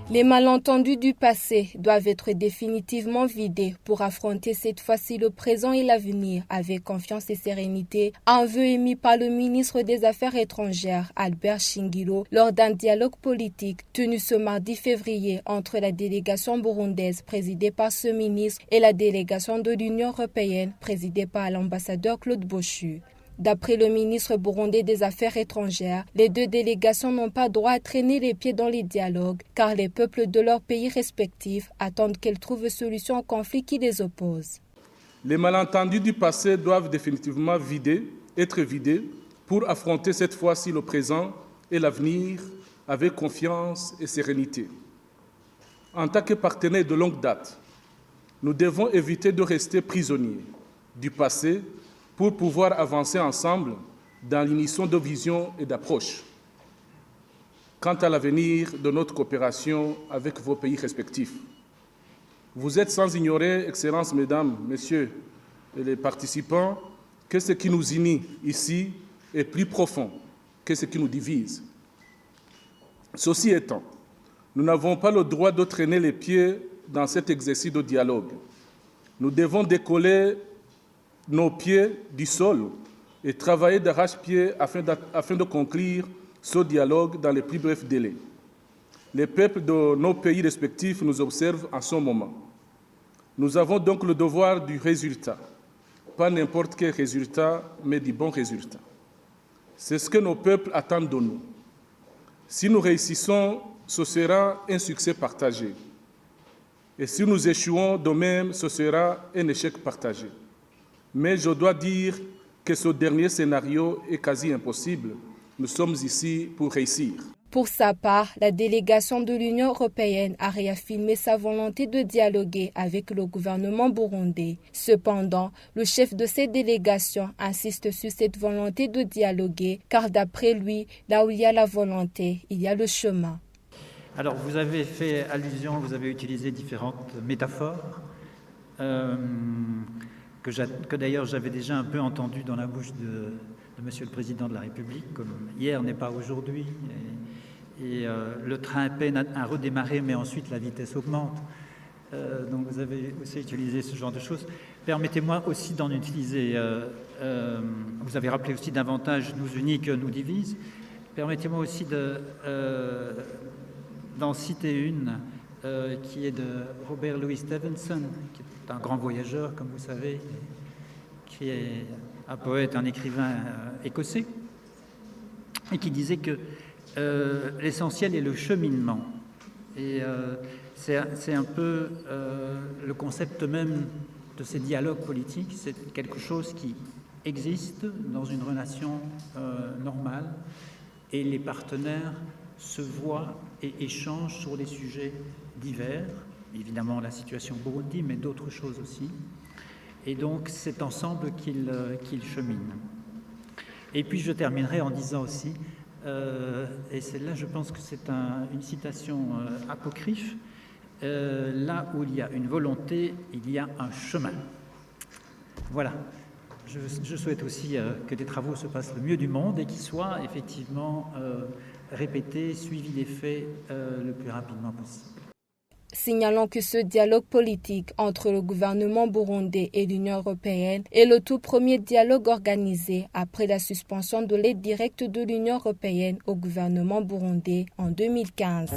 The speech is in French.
Les malentendus du passé doivent être définitivement vidés pour affronter cette fois-ci le présent et l'avenir avec confiance et sérénité, un vœu émis par le ministre des Affaires étrangères, Albert Shingiro, lors d'un dialogue politique tenu ce mardi février entre la délégation burundaise présidée par ce ministre et la délégation de l'Union européenne présidée par l'ambassadeur Claude Boschu. D'après le ministre burundais des Affaires étrangères, les deux délégations n'ont pas droit à traîner les pieds dans les dialogues, car les peuples de leurs pays respectifs attendent qu'elles trouvent solution aux conflits qui les opposent. Les malentendus du passé doivent définitivement être vidés pour affronter cette fois-ci le présent et l'avenir avec confiance et sérénité. En tant que partenaires de longue date, nous devons éviter de rester prisonniers du passé pour pouvoir avancer ensemble dans l'unisson de vision et d'approche. Quant à l'avenir de notre coopération avec vos pays respectifs, vous êtes sans ignorer, Excellences, Mesdames, Messieurs et les participants, que ce qui nous unit ici est plus profond que ce qui nous divise. Ceci étant, nous n'avons pas le droit de traîner les pieds dans cet exercice de dialogue. Nous devons décoller nos pieds du sol et travailler d'arrache-pied afin de conclure ce dialogue dans les plus brefs délais. Les peuples de nos pays respectifs nous observent en ce moment. Nous avons donc le devoir du résultat, pas n'importe quel résultat, mais du bon résultat. C'est ce que nos peuples attendent de nous. Si nous réussissons, ce sera un succès partagé. Et si nous échouons de même, ce sera un échec partagé. Mais je dois dire que ce dernier scénario est quasi impossible. Nous sommes ici pour réussir. Pour sa part, la délégation de l'Union européenne a réaffirmé sa volonté de dialoguer avec le gouvernement burundais. Cependant, le chef de cette délégation insiste sur cette volonté de dialoguer, car d'après lui, là où il y a la volonté, il y a le chemin. Alors, vous avez fait allusion, vous avez utilisé différentes métaphores. Que d'ailleurs j'avais déjà un peu entendu dans la bouche de Monsieur le Président de la République, comme hier n'est pas aujourd'hui, et le train peine à redémarrer, mais ensuite la vitesse augmente. Donc vous avez aussi utilisé ce genre de choses. Permettez-moi aussi d'en utiliser, vous avez rappelé aussi davantage nous unit que nous divise. Permettez-moi aussi d'en citer une qui est de Robert Louis Stevenson, qui est un grand voyageur, comme vous savez, qui est un poète, un écrivain écossais, et qui disait que l'essentiel est le cheminement. Et c'est un peu le concept même de ces dialogues politiques. C'est quelque chose qui existe dans une relation normale, et les partenaires se voient et échangent sur des sujets divers, évidemment la situation au Burundi, mais d'autres choses aussi. Et donc c'est ensemble qu'ils cheminent. Et puis je terminerai en disant aussi, et celle-là je pense que c'est une citation apocryphe, là où il y a une volonté, il y a un chemin. Voilà. Je souhaite aussi que les travaux se passent le mieux du monde et qu'ils soient effectivement répétés, suivis des faits le plus rapidement possible. Signalons que ce dialogue politique entre le gouvernement burundais et l'Union européenne est le tout premier dialogue organisé après la suspension de l'aide directe de l'Union européenne au gouvernement burundais en 2015.